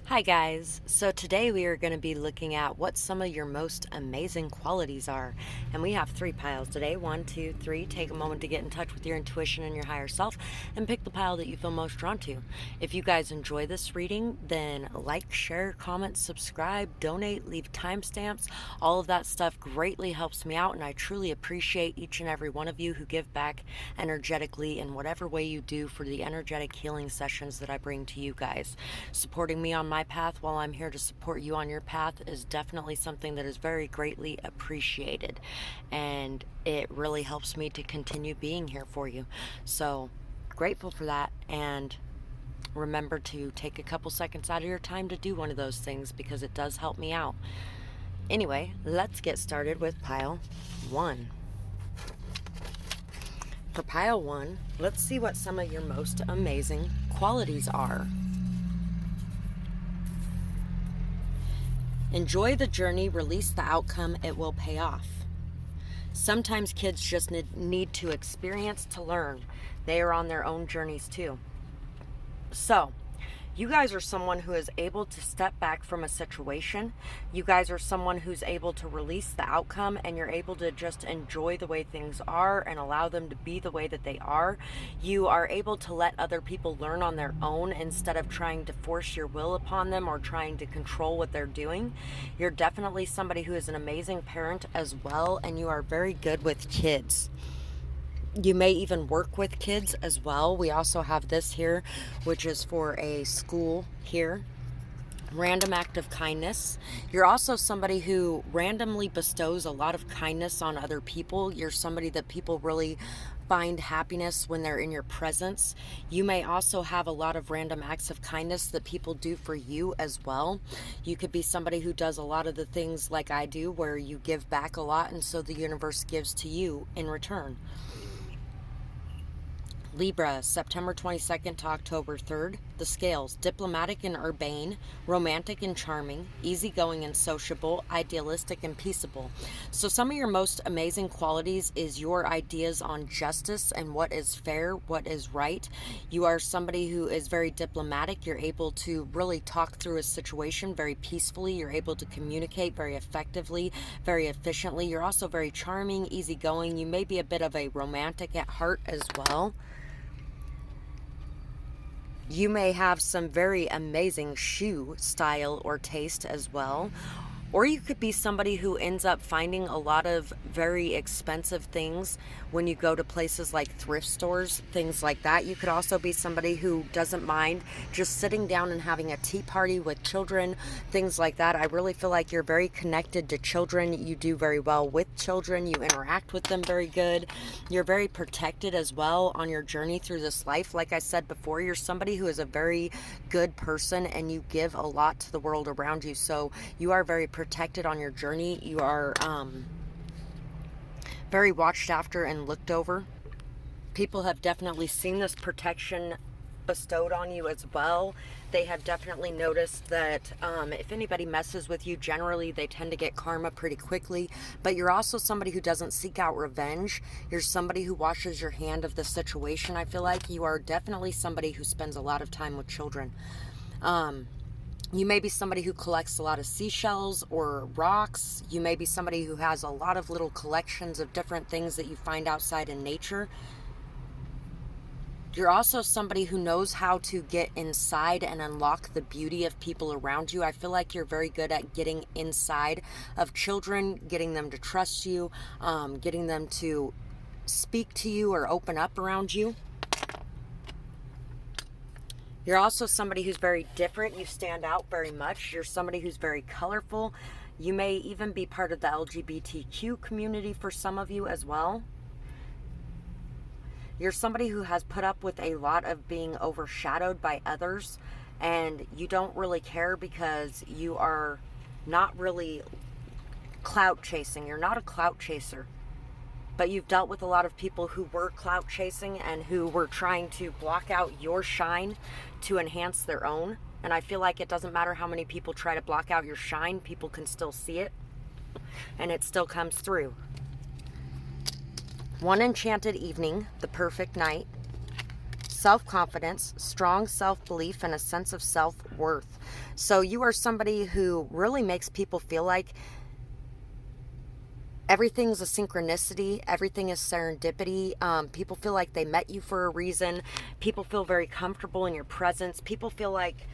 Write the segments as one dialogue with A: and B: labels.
A: Hi guys, so today we are going to be looking at what some of your most amazing qualities are. And we have 3 piles today. 1, 2, 3. Take a moment to get in touch with your intuition and your higher self and pick the pile that you feel most drawn to. If you guys enjoy this reading, then like, share, comment, subscribe, donate, leave timestamps. All of that stuff greatly helps me out, and I truly appreciate each and every one of you who give back energetically in whatever way you do for the energetic healing sessions that I bring to you guys. Supporting me on my path while I'm here to support you on your path is definitely something that is very greatly appreciated, and it really helps me to continue being here for you. So grateful for that, and remember to take a couple seconds out of your time to do one of those things because it does help me out. Anyway, let's get started with pile 1. For pile 1, let's see what some of your most amazing qualities are. Enjoy the journey, release the outcome, it will pay off. Sometimes kids just need to experience to learn. They are on their own journeys too. So, you guys are someone who is able to step back from a situation. You guys are someone who's able to release the outcome, and you're able to just enjoy the way things are and allow them to be the way that they are. You are able to let other people learn on their own instead of trying to force your will upon them or trying to control what they're doing. You're definitely somebody who is an amazing parent as well, and you are very good with kids. You may even work with kids as well. We also have this here, which is for a school here. Random act of kindness. You're also somebody who randomly bestows a lot of kindness on other people. You're somebody that people really find happiness when they're in your presence. You may also have a lot of random acts of kindness that people do for you as well. You could be somebody who does a lot of the things like I do, where you give back a lot, and so the universe gives to you in return. Libra, September 22nd to October 3rd. The scales: diplomatic and urbane, romantic and charming, easygoing and sociable, idealistic and peaceable. So some of your most amazing qualities is your ideas on justice and what is fair, what is right. You are somebody who is very diplomatic. You're able to really talk through a situation very peacefully. You're able to communicate very effectively, very efficiently. You're also very charming, easygoing. You may be a bit of a romantic at heart as well. You may have some very amazing shoe style or taste as well. Or you could be somebody who ends up finding a lot of very expensive things when you go to places like thrift stores, things like that. You could also be somebody who doesn't mind just sitting down and having a tea party with children, things like that. I really feel like you're very connected to children. You do very well with children. You interact with them very good. You're very protected as well on your journey through this life. Like I said before, you're somebody who is a very good person, and you give a lot to the world around you. So you are very protected on your journey. You are very watched after and looked over. People have definitely seen this protection bestowed on you as well. They have definitely noticed that if anybody messes with you, generally they tend to get karma pretty quickly. But you're also somebody who doesn't seek out revenge. You're somebody who washes your hand of the situation. I feel like you are definitely somebody who spends a lot of time with children. You may be somebody who collects a lot of seashells or rocks. You may be somebody who has a lot of little collections of different things that you find outside in nature. You're also somebody who knows how to get inside and unlock the beauty of people around you. I feel like you're very good at getting inside of children, getting them to trust you, getting them to speak to you or open up around you. You're also somebody who's very different. You stand out very much. You're somebody who's very colorful. You may even be part of the LGBTQ community for some of you as well. You're somebody who has put up with a lot of being overshadowed by others, and you don't really care because you are not really clout chasing. You're not a clout chaser. But you've dealt with a lot of people who were clout chasing and who were trying to block out your shine to enhance their own. And I feel like it doesn't matter how many people try to block out your shine, people can still see it, and it still comes through. One enchanted evening, the perfect night. Self-confidence, strong self-belief, and a sense of self-worth. So you are somebody who really makes people feel like everything's a synchronicity. Everything is serendipity. People feel like they met you for a reason. People feel very comfortable in your presence. People feel like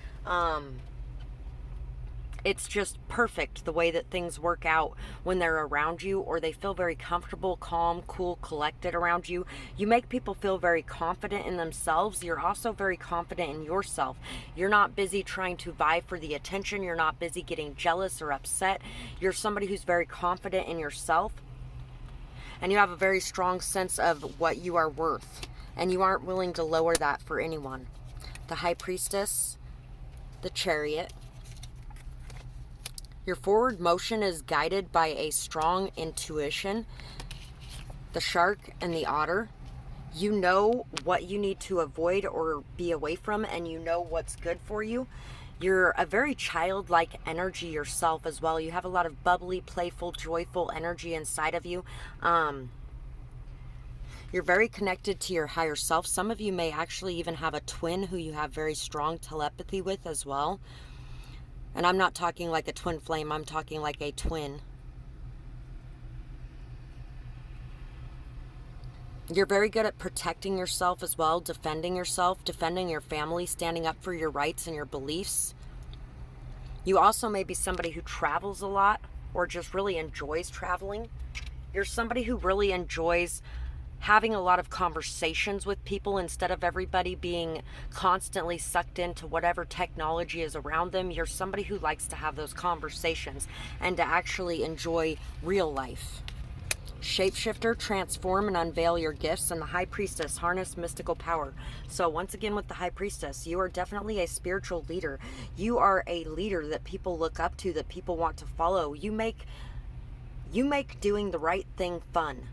A: it's just perfect the way that things work out when they're around you, or they feel very comfortable, calm, cool, collected around you. You make people feel very confident in themselves. You're also very confident in yourself. You're not busy trying to vie for the attention. You're not busy getting jealous or upset. You're somebody who's very confident in yourself, and you have a very strong sense of what you are worth, and you aren't willing to lower that for anyone. The High Priestess, the Chariot. Your forward motion is guided by a strong intuition. The Shark and the Otter. You know what you need to avoid or be away from, and you know what's good for you. You're a very childlike energy yourself as well. You have a lot of bubbly, playful, joyful energy inside of you. You're very connected to your higher self. Some of you may actually even have a twin who you have very strong telepathy with as well. And I'm not talking like a twin flame, I'm talking like a twin. You're very good at protecting yourself as well, defending yourself, defending your family, standing up for your rights and your beliefs. You also may be somebody who travels a lot or just really enjoys traveling. You're somebody who really enjoys having a lot of conversations with people instead of everybody being constantly sucked into whatever technology is around them. You're somebody who likes to have those conversations and to actually enjoy real life. Shapeshifter, transform and unveil your gifts. And the High Priestess, harness mystical power. So once again with the High Priestess, you are definitely a spiritual leader. You are a leader that people look up to, that people want to follow. You make doing the right thing fun.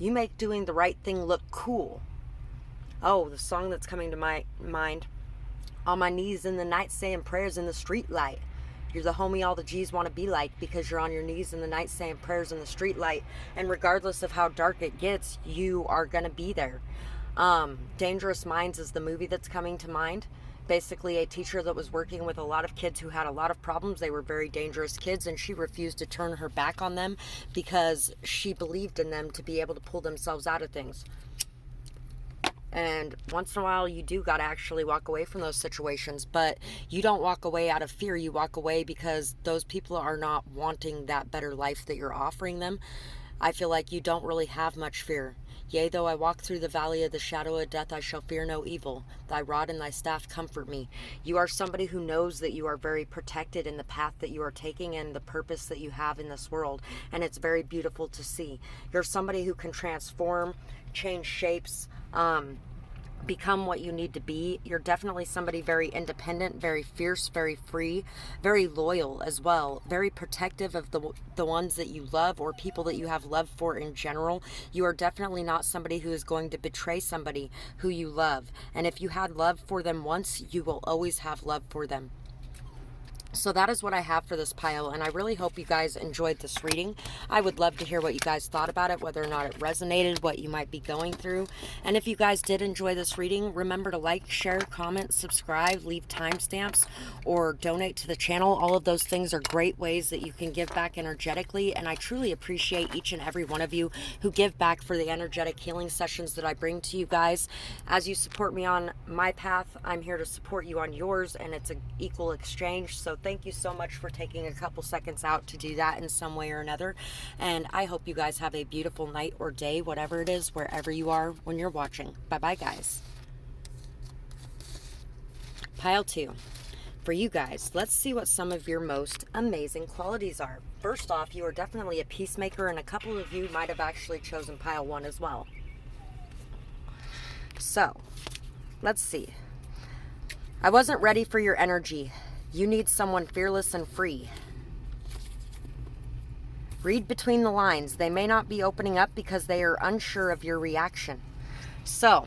A: You make doing the right thing look cool. Oh, the song that's coming to my mind. On my knees in the night saying prayers in the street light. You're the homie all the G's want to be like, because you're on your knees in the night saying prayers in the street light. And regardless of how dark it gets, you are going to be there. Dangerous Minds is the movie that's coming to mind. Basically a teacher that was working with a lot of kids who had a lot of problems. They were very dangerous kids, and she refused to turn her back on them because she believed in them to be able to pull themselves out of things. And once in a while you do got to actually walk away from those situations, but you don't walk away out of fear. You walk away because those people are not wanting that better life that you're offering them. I feel like you don't really have much fear. Yea, though I walk through the valley of the shadow of death, I shall fear no evil. Thy rod and thy staff comfort me. You are somebody who knows that you are very protected in the path that you are taking and the purpose that you have in this world. And it's very beautiful to see. You're somebody who can transform, change shapes, become what you need to be. You're definitely somebody very independent, very fierce, very free, very loyal as well, very protective of the ones that you love or people that you have love for in general. You are definitely not somebody who is going to betray somebody who you love. And if you had love for them once, you will always have love for them. So that is what I have for this pile, and I really hope you guys enjoyed this reading. I would love to hear what you guys thought about it, whether or not it resonated, what you might be going through. And if you guys did enjoy this reading, remember to like, share, comment, subscribe, leave timestamps, or donate to the channel. All of those things are great ways that you can give back energetically, and I truly appreciate each and every one of you who give back for the energetic healing sessions that I bring to you guys. As you support me on my path, I'm here to support you on yours, and it's an equal exchange. So thank you so much for taking a couple seconds out to do that in some way or another. And I hope you guys have a beautiful night or day, whatever it is, wherever you are when you're watching. Bye-bye, guys. Pile 2. For you guys, let's see what some of your most amazing qualities are. First off, you are definitely a peacemaker, and a couple of you might have actually chosen pile 1 as well. So, let's see. I wasn't ready for your energy. You need someone fearless and free. Read between the lines. They may not be opening up because they are unsure of your reaction. So,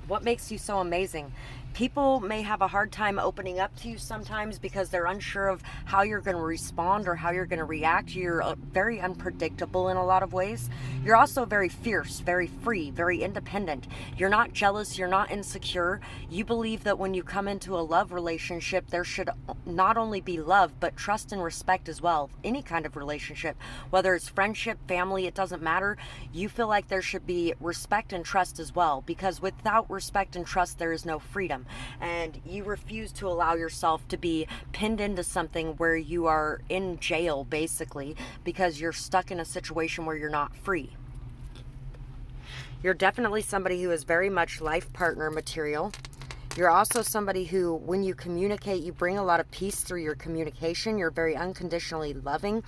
A: what makes you so amazing? People may have a hard time opening up to you sometimes because they're unsure of how you're going to respond or how you're going to react. You're very unpredictable in a lot of ways. You're also very fierce, very free, very independent. You're not jealous. You're not insecure. You believe that when you come into a love relationship, there should not only be love, but trust and respect as well. Any kind of relationship, whether it's friendship, family, it doesn't matter. You feel like there should be respect and trust as well, because without respect and trust, there is no freedom. And you refuse to allow yourself to be pinned into something where you are in jail, basically, because you're stuck in a situation where you're not free. You're definitely somebody who is very much life partner material. You're also somebody who, when you communicate, you bring a lot of peace through your communication. You're very unconditionally loving.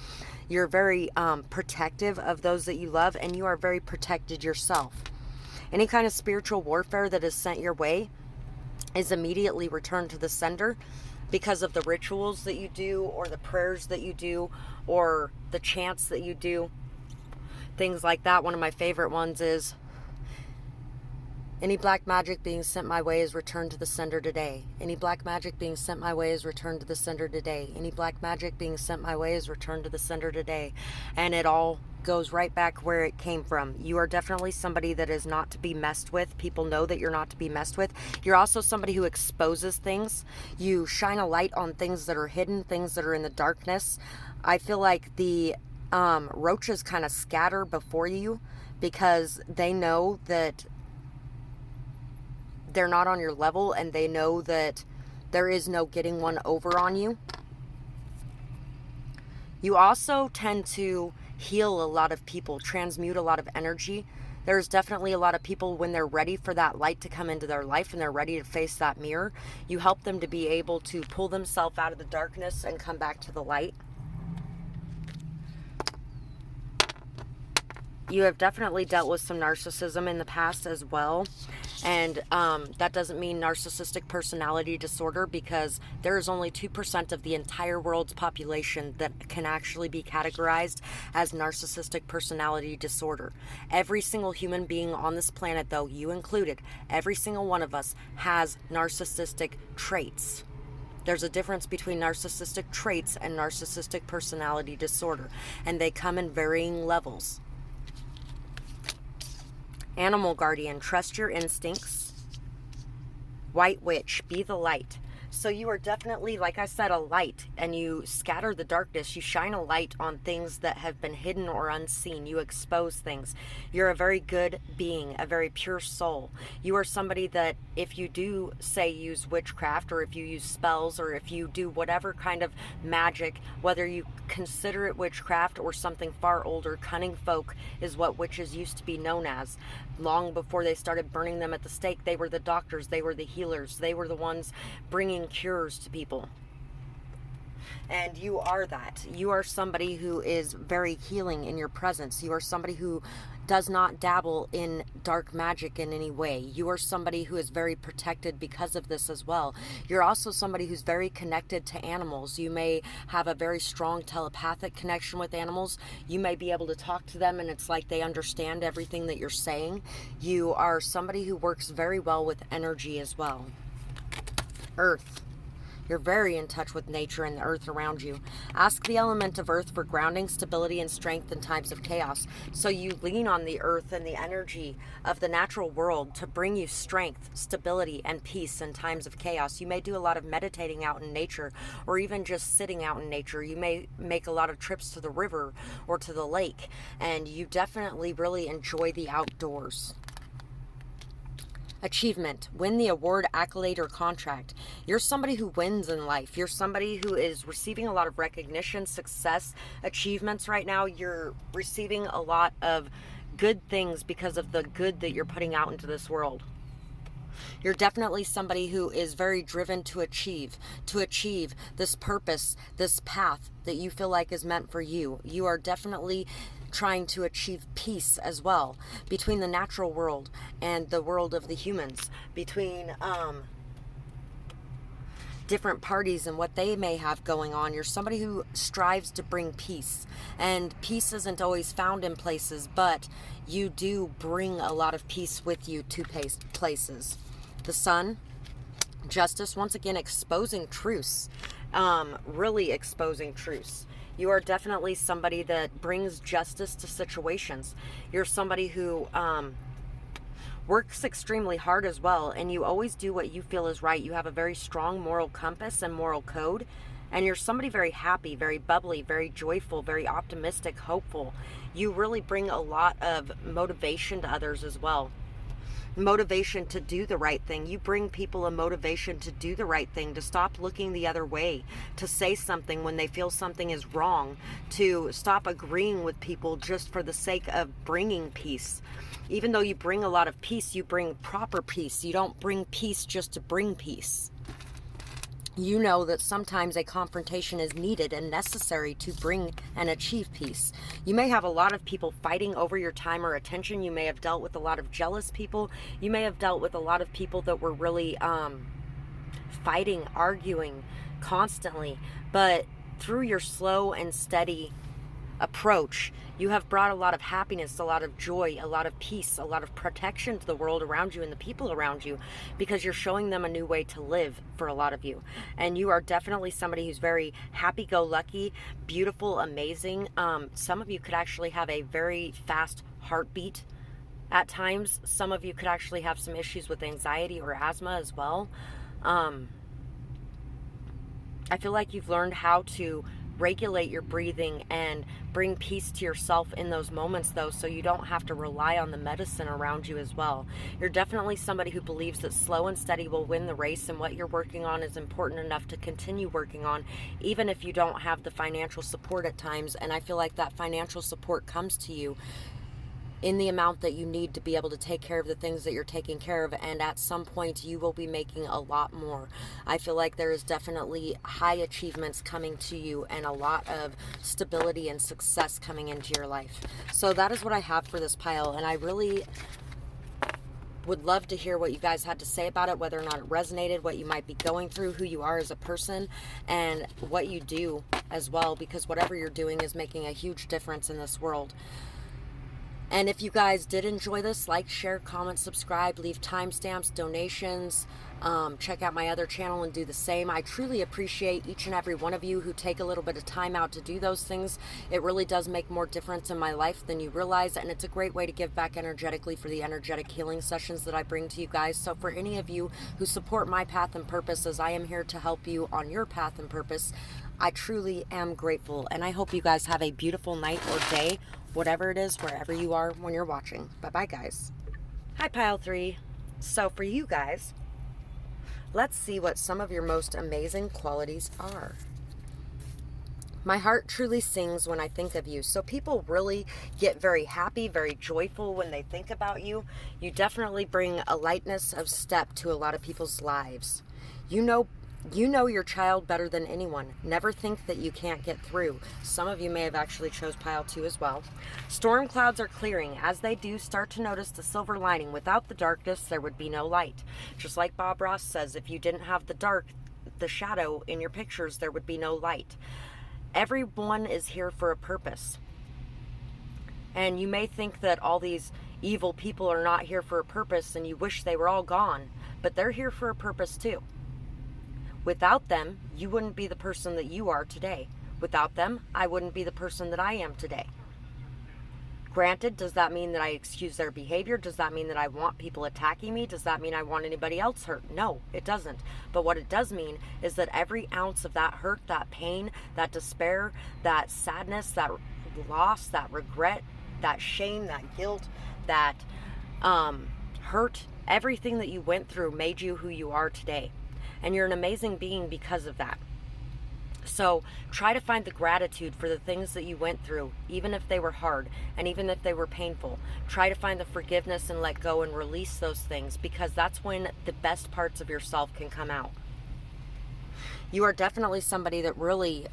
A: You're very protective of those that you love, and you are very protected yourself. Any kind of spiritual warfare that is sent your way is immediately returned to the sender because of the rituals that you do, or the prayers that you do, or the chants that you do, things like that. One of my favorite ones is, any black magic being sent my way is returned to the sender today. Any black magic being sent my way is returned to the sender today. Any black magic being sent my way is returned to the sender today. And it all goes right back where it came from. You are definitely somebody that is not to be messed with. People know that you're not to be messed with. You're also somebody who exposes things. You shine a light on things that are hidden, things that are in the darkness. I feel like the roaches kind of scatter before you because they know that they're not on your level, and they know that there is no getting one over on you. You also tend to heal a lot of people, transmute a lot of energy. There's definitely a lot of people, when they're ready for that light to come into their life and they're ready to face that mirror, you help them to be able to pull themselves out of the darkness and come back to the light. You have definitely dealt with some narcissism in the past as well. And that doesn't mean narcissistic personality disorder, because there is only 2% of the entire world's population that can actually be categorized as narcissistic personality disorder. Every single human being on this planet, though, you included, every single one of us has narcissistic traits. There's a difference between narcissistic traits and narcissistic personality disorder, and they come in varying levels. Animal guardian, trust your instincts. White witch, be the light. So you are definitely, like I said, a light, and you scatter the darkness. You shine a light on things that have been hidden or unseen. You expose things. You're a very good being, a very pure soul. You are somebody that, if you do, say, use witchcraft, or if you use spells, or if you do whatever kind of magic, whether you consider it witchcraft or something far older, cunning folk is what witches used to be known as. Long before they started burning them at the stake, they were the doctors, they were the healers, they were the ones bringing cures to people. And you are that. You are somebody who is very healing in your presence. You are somebody who does not dabble in dark magic in any way. You are somebody who is very protected because of this as well. You're also somebody who's very connected to animals. You may have a very strong telepathic connection with animals. You may be able to talk to them and it's like they understand everything that you're saying. You are somebody who works very well with energy as well. Earth. You're very in touch with nature and the earth around you. Ask the element of earth for grounding, stability, and strength in times of chaos. So you lean on the earth and the energy of the natural world to bring you strength, stability, and peace in times of chaos. You may do a lot of meditating out in nature, or even just sitting out in nature. You may make a lot of trips to the river or to the lake, and you definitely really enjoy the outdoors. Achievement, win the award, accolade, or contract. You're somebody who wins in life. You're somebody who is receiving a lot of recognition, success, achievements right now. You're receiving a lot of good things because of the good that you're putting out into this world. You're definitely somebody who is very driven to achieve this purpose, this path that you feel like is meant for you. You are definitely trying to achieve peace as well between the natural world and the world of the humans, between different parties and what they may have going on. You're somebody who strives to bring peace, and peace isn't always found in places, but you do bring a lot of peace with you to places. The sun, Justice, once again, exposing truths, really exposing truths. You are definitely somebody that brings justice to situations. You're somebody who works extremely hard as well, and you always do what you feel is right. You have a very strong moral compass and moral code, and you're somebody very happy, very bubbly, very joyful, very optimistic, hopeful. You really bring a lot of motivation to others as well. Motivation to do the right thing. You bring people a motivation to do the right thing, to stop looking the other way, to say something when they feel something is wrong, to stop agreeing with people just for the sake of bringing peace. Even though you bring a lot of peace, you bring proper peace. You don't bring peace just to bring peace. You know that sometimes a confrontation is needed and necessary to bring and achieve peace. You may have a lot of people fighting over your time or attention. You may have dealt with a lot of jealous people. You may have dealt with a lot of people that were really fighting, arguing constantly. But through your slow and steady approach, you have brought a lot of happiness, a lot of joy, a lot of peace, a lot of protection to the world around you and the people around you, because you're showing them a new way to live for a lot of you. And you are definitely somebody who's very happy-go-lucky, beautiful, amazing. Some of you could actually have a very fast heartbeat at times. Some of you could actually have some issues with anxiety or asthma as well. I feel like you've learned how to regulate your breathing and bring peace to yourself in those moments, though, so you don't have to rely on the medicine around you as well. You're definitely somebody who believes that slow and steady will win the race, and what you're working on is important enough to continue working on, even if you don't have the financial support at times. And I feel like that financial support comes to you in the amount that you need to be able to take care of the things that you're taking care of, and at some point you will be making a lot more. I feel like there is definitely high achievements coming to you and a lot of stability and success coming into your life. So that is what I have for this pile, and I really would love to hear what you guys had to say about it, whether or not it resonated, what you might be going through, who you are as a person, and what you do as well, because whatever you're doing is making a huge difference in this world. And if you guys did enjoy this, like, share, comment, subscribe, leave timestamps, donations, check out my other channel and do the same. I truly appreciate each and every one of you who take a little bit of time out to do those things. It really does make more difference in my life than you realize, and it's a great way to give back energetically for the energetic healing sessions that I bring to you guys. So for any of you who support my path and purpose, as I am here to help you on your path and purpose, I truly am grateful, and I hope you guys have a beautiful night or day, whatever it is, wherever you are when you're watching. Bye-bye, guys. Hi, Pile 3. So for you guys, let's see what some of your most amazing qualities are. My heart truly sings when I think of you. So people really get very happy, very joyful when they think about you. You definitely bring a lightness of step to a lot of people's lives. You know your child better than anyone. Never think that you can't get through. Some of you may have actually chose pile 2 as well. Storm clouds are clearing. As they do, start to notice the silver lining. Without the darkness, there would be no light. Just like Bob Ross says, if you didn't have the dark, the shadow in your pictures, there would be no light. Everyone is here for a purpose. And you may think that all these evil people are not here for a purpose and you wish they were all gone, but they're here for a purpose too. Without them, you wouldn't be the person that you are today. Without them, I wouldn't be the person that I am today. Granted, does that mean that I excuse their behavior? Does that mean that I want people attacking me? Does that mean I want anybody else hurt? No, it doesn't. But what it does mean is that every ounce of that hurt, that pain, that despair, that sadness, that loss, that regret, that shame, that guilt, that hurt, everything that you went through made you who you are today. And you're an amazing being because of that. So try to find the gratitude for the things that you went through, even if they were hard and even if they were painful. Try to find the forgiveness and let go and release those things, because that's when the best parts of yourself can come out. You are definitely somebody that really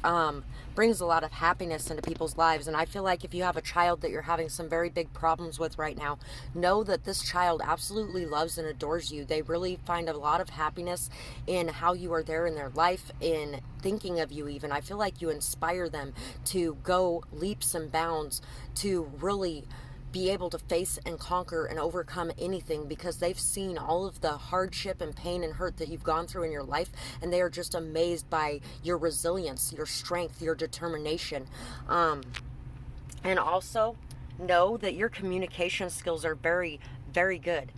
A: brings a lot of happiness into people's lives. And I feel like if you have a child that you're having some very big problems with right now, know that this child absolutely loves and adores you. They really find a lot of happiness in how you are there in their life, in thinking of you even. I feel like you inspire them to go leaps and bounds, to really be able to face and conquer and overcome anything, because they've seen all of the hardship and pain and hurt that you've gone through in your life, and they are just amazed by your resilience, your strength, your determination. And also know that your communication skills are very, very good.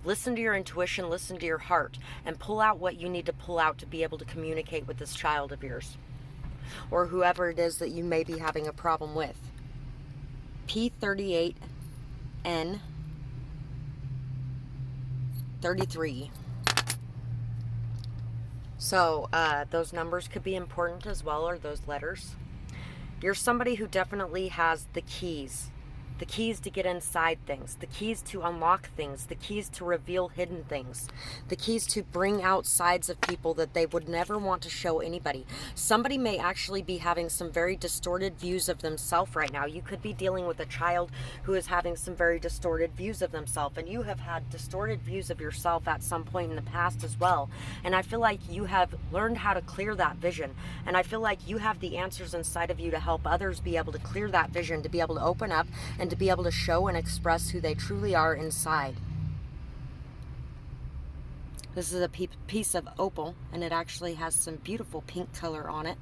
A: Listen to your intuition, listen to your heart, and pull out what you need to pull out to be able to communicate with this child of yours, or whoever it is that you may be having a problem with. P38N 33. So those numbers could be important as well, or those letters. You're somebody who definitely has the keys to get inside things, the keys to unlock things, the keys to reveal hidden things, the keys to bring out sides of people that they would never want to show anybody. Somebody may actually be having some very distorted views of themselves right now. You could be dealing with a child who is having some very distorted views of themselves, and you have had distorted views of yourself at some point in the past as well. And I feel like you have learned how to clear that vision, and I feel like you have the answers inside of you to help others be able to clear that vision, to be able to open up and to be able to show and express who they truly are inside. This is a piece of opal, and it actually has some beautiful pink color on it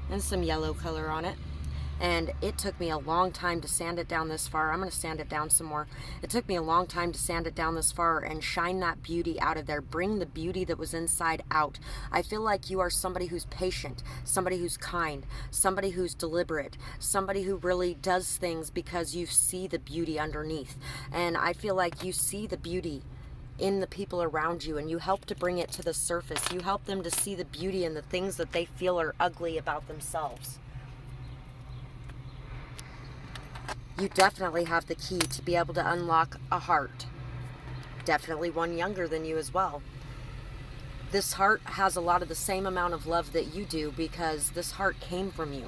A: and some yellow color on it. And it took me a long time to sand it down this far. I'm going to sand it down some more. It took me a long time to sand it down this far and shine that beauty out of there. Bring the beauty that was inside out. I feel like you are somebody who's patient, somebody who's kind, somebody who's deliberate, somebody who really does things because you see the beauty underneath. And I feel like you see the beauty in the people around you, and you help to bring it to the surface. You help them to see the beauty in the things that they feel are ugly about themselves. You definitely have the key to be able to unlock a heart. Definitely one younger than you as well. This heart has a lot of the same amount of love that you do, because this heart came from you.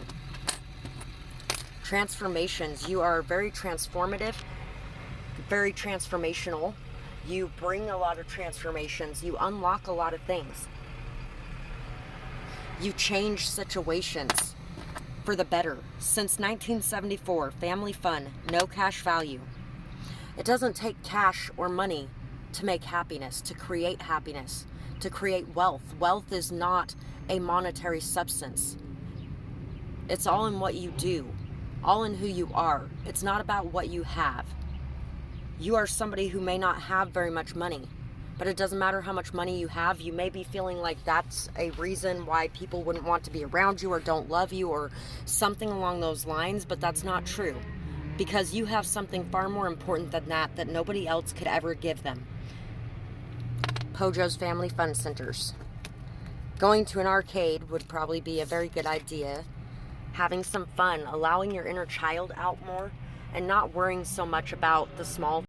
A: Transformations. You are very transformative, very transformational. You bring a lot of transformations. You unlock a lot of things. You change situations for the better. Since 1974, family fun, no cash value. It doesn't take cash or money to make happiness, to create happiness, to create wealth. Wealth is not a monetary substance. It's all in what you do, all in who you are. It's not about what you have. You are somebody who may not have very much money, but it doesn't matter how much money you have. You may be feeling like that's a reason why people wouldn't want to be around you or don't love you or something along those lines, but that's not true, because you have something far more important than that nobody else could ever give them. Pojo's Family Fun Centers. Going to an arcade would probably be a very good idea. Having some fun, allowing your inner child out more, and not worrying so much about the small